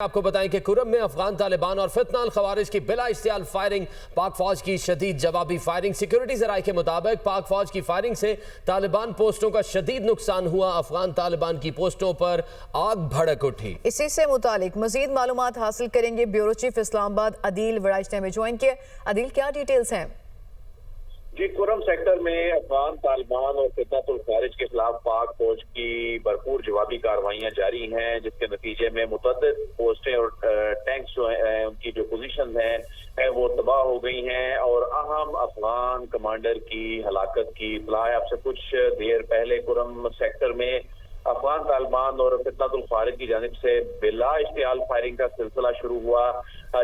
आपको बताएं कि कुरम में अफगान तालिबान और फितना अल खवारिज की बिला इश्तियाल फायरिंग, पाक फौज की शदीद जवाबी फायरिंग। सिक्योरिटी जराये के मुताबिक पाक फौज की फायरिंग से तालिबान पोस्टों का शदीद नुकसान हुआ। अफगान तालिबान की पोस्टों पर आग भड़क उठी। इसी से मुतालिक मजीद मालूमात हासिल करेंगे ब्यूरो चीफ इस्लामाबाद अदील वड़ाइच ने ज्वाइन किया। अदील, क्या डिटेल्स हैं? जी, कुरम सेक्टर में अफगान तालिबान और फितनतुल खारिज के खिलाफ पाक फौज की भरपूर जवाबी कार्रवाइयां जारी हैं, जिसके नतीजे में मुतअद्दिद पोस्टें और टैंक्स जो हैं उनकी जो पोजीशन हैं वो तबाह हो गई हैं और अहम अफगान कमांडर की हलाकत की इत्तला है। आपसे कुछ देर पहले कुरम सेक्टर में अफगान तालिबान और फितनतुल खारिज की जानिब से बिला इश्तियाल फायरिंग का सिलसिला शुरू हुआ,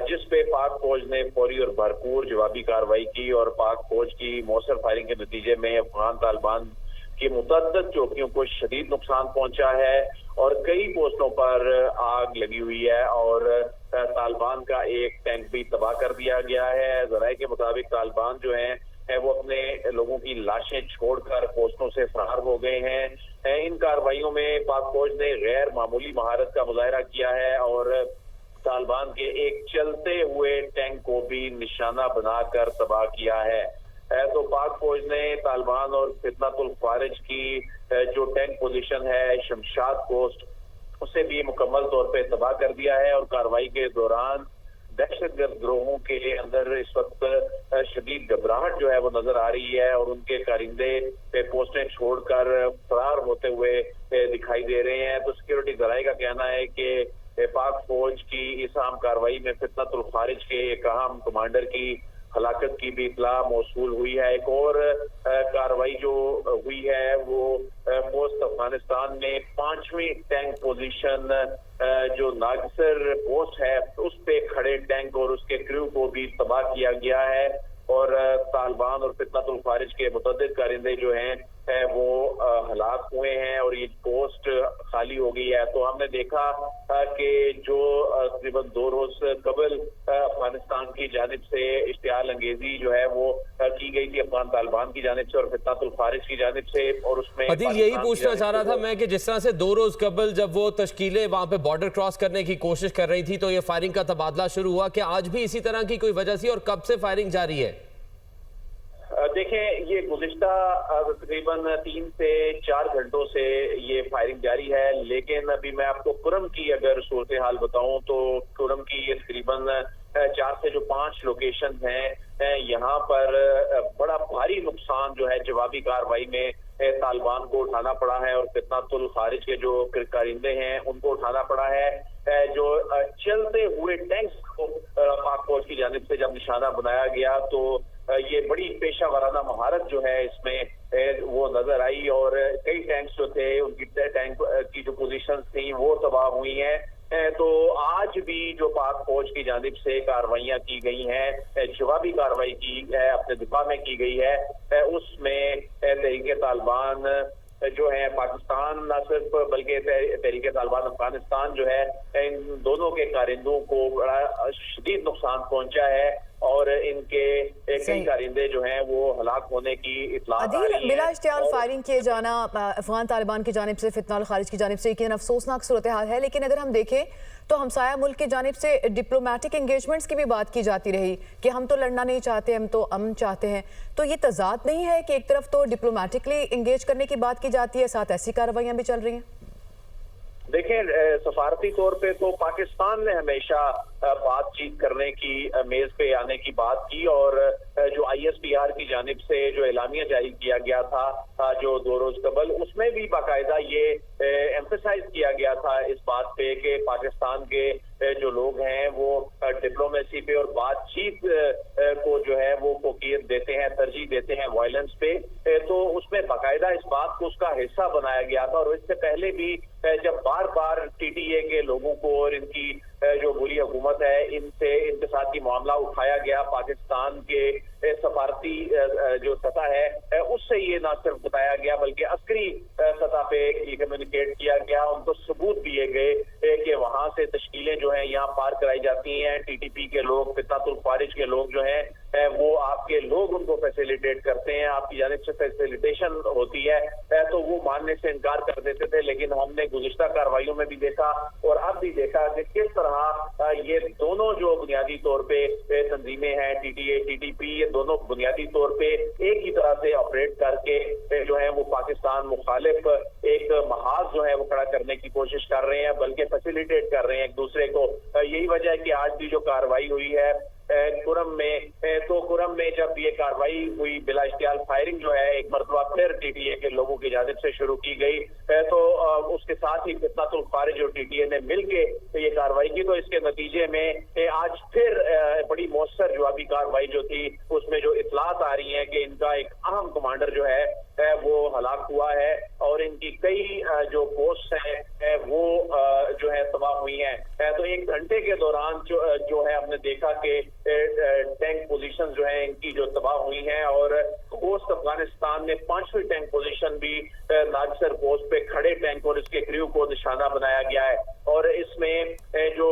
जिस पे पाक फौज ने फौरी और भरपूर जवाबी कार्रवाई की और पाक फौज की मौसर फायरिंग के नतीजे में अफगान तालिबान की मुतअद्दिद चौकियों को शदीद नुकसान पहुंचा है और कई पोस्टों पर आग लगी हुई है और तालिबान का एक टैंक भी तबाह कर दिया गया है। ज़राए के मुताबिक तालिबान जो है वो अपने लोगों की लाशें छोड़कर पोस्टों से फरार हो गए हैं। इन कार्रवाइयों में पाक फौज ने गैर मामूली महारत का मुजाहरा किया है और तालिबान के एक चलते हुए टैंक को भी निशाना बनाकर तबाह किया है। तो पाक फौज ने तालिबान और फितनतुल खारिज की जो टैंक पोजीशन है शमशाद पोस्ट, उसे भी मुकम्मल तौर पे तबाह कर दिया है और कार्रवाई के दौरान दहशतगर्द गिरोहों के अंदर इस वक्त शदीद घबराहट जो है वो नजर आ रही है और उनके कारिंदे पे पोस्टें छोड़कर फरार होते हुए दिखाई दे रहे हैं। तो सिक्योरिटी जराये का कहना है कि पाक फौज की इस अहम कार्रवाई में फितनतुल खारिज के एक अहम कमांडर की हलाकत की भी इत्तला मौसूल हुई है। एक और कार्रवाई जो हुई है वो पोस्ट अफगानिस्तान में 5वीं टैंक पोजीशन जो नागसर पोस्ट है उस पे खड़े टैंक और उसके क्रू को भी तबाह किया गया है और तालिबान और फितनतुल खारिज के मुतअद्दिद कारिंदे जो हैं वो हलाक हुए हैं और ये पोस्ट खाली हो गई है। तो हमने देखा कि जो तकरीबन 2 रोज कबल अफगानिस्तान की जानिब से इश्तियाल अंगेजी जो है वो की गई थी अफगान तालिबान की जानिब से और फितनतुल खारिज की जानिब से, और उसमें अदील यही पूछना चाह रहा था मैं कि जिस तरह से 2 रोज कबल जब वो तश्कीलें वहां पे बॉर्डर क्रॉस करने की कोशिश कर रही थी तो ये फायरिंग का तबादला शुरू हुआ, कि आज भी इसी तरह की कोई वजह थी और कब से फायरिंग जारी है? देखें, ये गुज़िश्ता तकरीबन 3 से 4 घंटों से ये फायरिंग जारी है, लेकिन अभी मैं आपको कुरम की अगर सूरत हाल बताऊं तो कुरम की ये तकरीबन 4 से जो 5 लोकेशन हैं यहाँ पर बड़ा भारी नुकसान जो है जवाबी कार्रवाई में तालिबान को उठाना पड़ा है और फितनतुल खारिज के जो कारिंदे हैं उनको उठाना पड़ा है। जो चलते हुए टैंक्स को पाक फौज की जानिब से जब निशाना बनाया गया तो ये बड़ी पेशा वाराना महारत जो है इसमें वो नजर आई और कई टैंक्स जो थे उनकी टैंक की जो पोजीशन थी वो तबाह हुई हैं। तो आज भी जो पाक फौज की जानिब से कार्रवाइयां की गई हैं, जवाबी कार्रवाई की है, अपने दिफा में की गई है, उसमें तहरीके तालिबान जो है पाकिस्तान न सिर्फ बल्कि तहरीके तालिबान अफगानिस्तान जो है इन दोनों के कारिंदों को बड़ा शदीद नुकसान पहुंचा है और इनके कई कारिंदे जो हैं वो हलाक होने की इत्तला आ रही है। बिला इश्तियाल फायरिंग किए जाना अफगान तालिबान की जानिब से फितनतुल खारिज की जानिब से यकीनन अफसोसनाक सूरत हाल है, लेकिन अगर हम देखें तो हमसाया मुल्क की जानिब से डिप्लोमेटिक एंगेजमेंट्स की भी बात की जाती रही कि हम तो लड़ना नहीं चाहते, हम तो अमन चाहते हैं। तो ये तजाद नहीं है कि एक तरफ तो डिप्लोमेटिकली एंगेज करने की बात की जाती है, साथ ऐसी कार्रवाइयां भी चल रही हैं? देखें, सफारती तौर पे तो पाकिस्तान ने हमेशा बातचीत करने की मेज पे आने की बात की और जो ISPR की जानिब से जो एलामिया जारी किया गया था जो 2 रोज कबल, उसमें भी बाकायदा ये एम्फेसाइज किया गया था इस बात पे कि पाकिस्तान के जो लोग हैं वो डिप्लोमेसी पे और बातचीत को जो है वो फोकियत देते हैं, तरजीह देते हैं वायलेंस पे। तो उसमें बाकायदा इस बात को उसका हिस्सा बनाया गया था और इससे पहले भी जब बार बार TTA के लोगों को और इनकी जो बुरी हुकूमत है इनके साथ ही मामला उठाया गया, पाकिस्तान के सफारती जो सतह है उससे ये ना सिर्फ बताया गया बल्कि अस्करी सतह पे ये कम्युनिकेट किया गया, उनको सबूत दिए गए कि वहां से तश्कीलें जो हैं यहाँ पार कराई जाती हैं। टीटीपी के लोग, फितनातुल खारिज के लोग जो हैं वो आपके लोग उनको फैसिलिटेट करते हैं, आपकी जानिब से फैसिलिटेशन होती है तो वो मानने से इनकार कर देते थे। लेकिन हमने गुज़िश्ता कार्रवाइयों में भी देखा और अब भी देखा कि किस तरह ये दोनों जो बुनियादी तौर पे तंजीमें हैं, टीटीए, टीटीपी, ये दोनों बुनियादी तौर पे एक ही तरह से ऑपरेट करके जो है वो पाकिस्तान मुखालिफ एक महाज जो है वो खड़ा करने की कोशिश कर रहे हैं, बल्कि फैसिलिटेट कर रहे हैं एक दूसरे को। यही वजह है कि आज भी जो कार्रवाई हुई है कुरम में, तो कुरम में जब ये कार्रवाई हुई बिला इश्तियाल फायरिंग जो है एक मरतबा फिर टीटीए के लोगों की जानिब से शुरू की गई तो उसके साथ ही फितनातुल खारिज और टीटीए ने मिलके ये कार्रवाई की। तो इसके नतीजे में आज फिर बड़ी मौसर जवाबी कार्रवाई जो थी उसमें जो इतलात आ रही हैं कि इनका एक अहम कमांडर जो है वो हलाक हुआ है और इनकी कई जो पोस्ट हैं वो जो है तबाह हुई हैं। तो एक घंटे के दौरान जो है हमने देखा कि टैंक पोजीशन जो है इनकी जो तबाह हुई हैं और पोस्ट अफगानिस्तान में 5वीं टैंक पोजीशन भी नागसर पोस्ट पे खड़े टैंक और इसके क्रू को निशाना बनाया गया है। और इसमें जो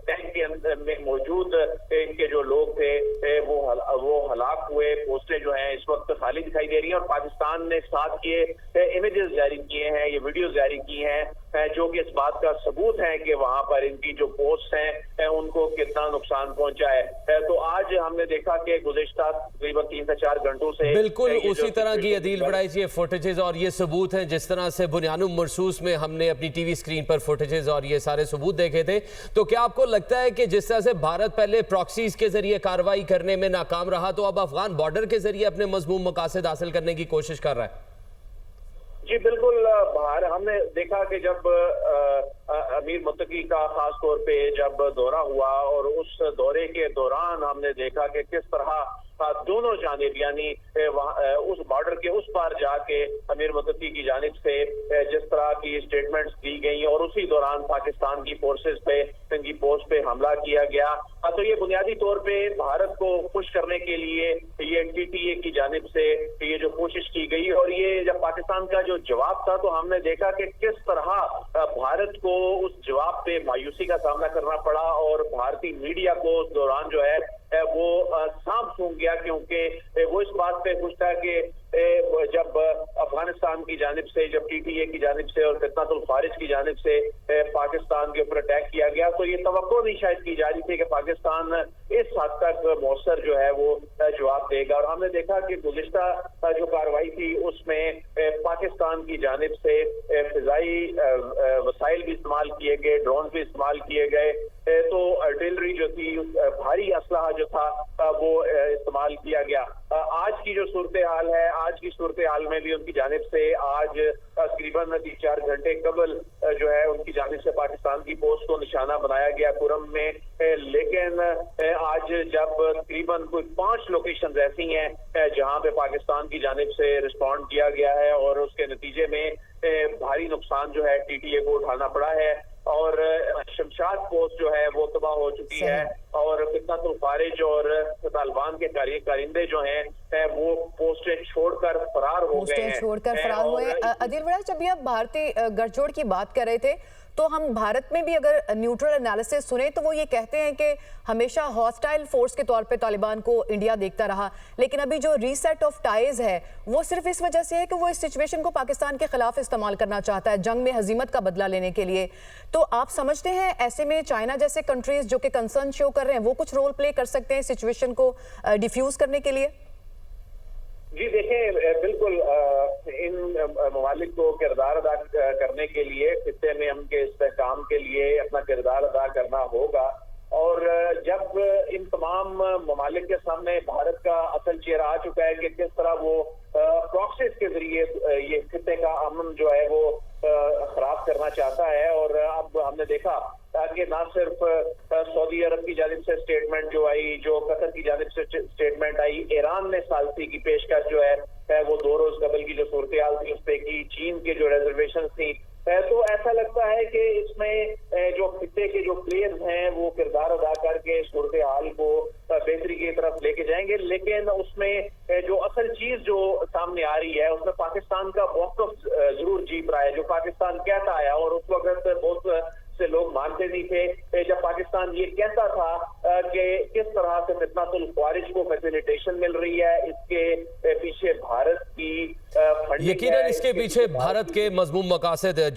टैंक के अंदर में मौजूद इनके जो लोग थे वो हलाक हुए। पोस्टें जो हैं इस वक्त खाली दिखाई दे रही हैं और पाकिस्तान ने साथ ये इमेजेस जारी किए हैं, ये वीडियोस जारी की हैं जो कि इस बात का सबूत है कि वहां पर इनकी जो पोस्ट हैं उनको कितना नुकसान पहुंचा है। तो आज हमने देखा कि गुज़िश्ता तकरीबन 3 से 4 घंटों से बिल्कुल उसी तरह की अदील बड़ाई ये फुटेजेस और ये सबूत हैं जिस तरह से बुनियानुम मरसूस में हमने अपनी टीवी स्क्रीन पर फुटेजेस और ये सारे सबूत देखे थे। तो क्या आपको लगता है कि जिस तरह से भारत पहले प्रॉक्सीज के जरिए कार्रवाई करने में नाकाम रहा तो अब अफगान बॉर्डर के जरिए अपने मजमूम मकासद हासिल करने की कोशिश कर रहा है? जी बिल्कुल, हमने देखा कि जब अमीर मुत्तकी का खास तौर पे जब दौरा हुआ और उस दौरे के दौरान हमने देखा कि किस तरह दोनों जानिब यानी उस बॉर्डर के उस पार जाके अमीर मुत्तकी की जानिब से जिस तरह की स्टेटमेंट्स दी गई और उसी दौरान पाकिस्तान की फोर्सेस पे इनकी पोस्ट पे हमला किया गया। तो ये बुनियादी तौर पे भारत को खुश करने के लिए ये टीटीए की जानिब से ये जो कोशिश की गई और ये जब पाकिस्तान का जो जवाब था तो हमने देखा कि किस तरह भारत को उस जवाब पे मायूसी का सामना करना पड़ा और भारतीय मीडिया को उस दौरान जो है वो सांप सूंघ गया, क्योंकि वो इस बात पे खुश था कि जब अफगानिस्तान की जानिब से, जब टीटीए की जानिब से और फितनातुल खारिज की जानिब से पाकिस्तान के ऊपर अटैक किया गया तो ये तवक्को नहीं शायद की जा रही थी कि पाकिस्तान इस हद तक मौसर जो है वो जवाब देगा। और हमने देखा कि गुज़िश्ता जो कार्रवाई थी उसमें पाकिस्तान की जानिब से फिजाई वसाइल भी इस्तेमाल किए गए, ड्रोन भी इस्तेमाल किए गए, तो आर्टिलरी जो थी, भारी असलहा जो था वो इस्तेमाल किया गया। आज की जो सूरत हाल है, आज की सूरत हाल में भी उनकी जानिब से आज तकरीबन 3-4 घंटे कबल जो है उनकी जानिब से पाकिस्तान की पोस्ट को निशाना बनाया गया कुरम में। लेकिन आज जब तकरीबन कोई 5 लोकेशन ऐसी हैं जहां पे पाकिस्तान की जानिब से रिस्पॉन्ड किया गया है और उसके नतीजे में भारी नुकसान जो है टीटीए को उठाना पड़ा है और शमशाद पोस्ट जो है वो तबाह हो चुकी है और फितनातुल खारिज और तालिबान के कारिंदे जो हैं वो पोस्टें छोड़कर फरार हो गए हैं। अदील बड़ा, जब ये आप भारतीय गठजोड़ की बात कर रहे थे तो हम भारत में भी अगर न्यूट्रल एनालिसिस सुने तो वो ये कहते हैं कि हमेशा हॉस्टाइल फोर्स के तौर पे तालिबान को इंडिया देखता रहा, लेकिन अभी जो रीसेट ऑफ टाइज है वो सिर्फ इस वजह से है कि वो इस सिचुएशन को पाकिस्तान के खिलाफ इस्तेमाल करना चाहता है, जंग में हजीमत का बदला लेने के लिए। तो आप समझते हैं ऐसे में चाइना जैसे कंट्रीज जो कि कंसर्न शो कर रहे हैं वो कुछ रोल प्ले कर सकते हैं सिचुएशन को डिफ्यूज करने के लिए? जी देखें, बिल्कुल इन ममालिक को किरदार अदा करने के लिए, खित्ते में हम के इस्तेहकाम के लिए अपना किरदार अदा करना होगा। और जब इन तमाम ममालिक के सामने भारत का असल चेहरा आ चुका है कि किस तरह वो प्रॉक्सीज के जरिए ये खित्ते का अमन जो है वो खराब करना चाहता है। और अब हमने देखा कि ना सिर्फ सऊदी अरब की जानिब से स्टेटमेंट जो आई, जो कतर की जानिब से स्टेटमेंट आई, ईरान ने सालसी की पेशकश जो है वो 2 रोज कबल की जो सूरत हाल थी उस पे की, चीन के जो रिजर्वेशन थी, तो ऐसा लगता है कि इसमें जो खित्ते के जो प्लेयर्स हैं वो किरदार अदा करके सूरत हाल को बेहतरी की तरफ लेके जाएंगे। लेकिन उसमें जो असल चीज जो सामने आ रही है उसमें पाकिस्तान का मौक़िफ़ जरूर जीत रहा है, जो पाकिस्तान कहता है। और उस वक्त बहुत से लोग मान जानते नहीं थे जब पाकिस्तान ये कहता था कि किस तरह से फितनातुल ख्वारिज को फैसिलिटेशन मिल रही है, इसके पीछे भारत की फंडिंग है, यकीनन इसके पीछे भारत के मजमूम मकासद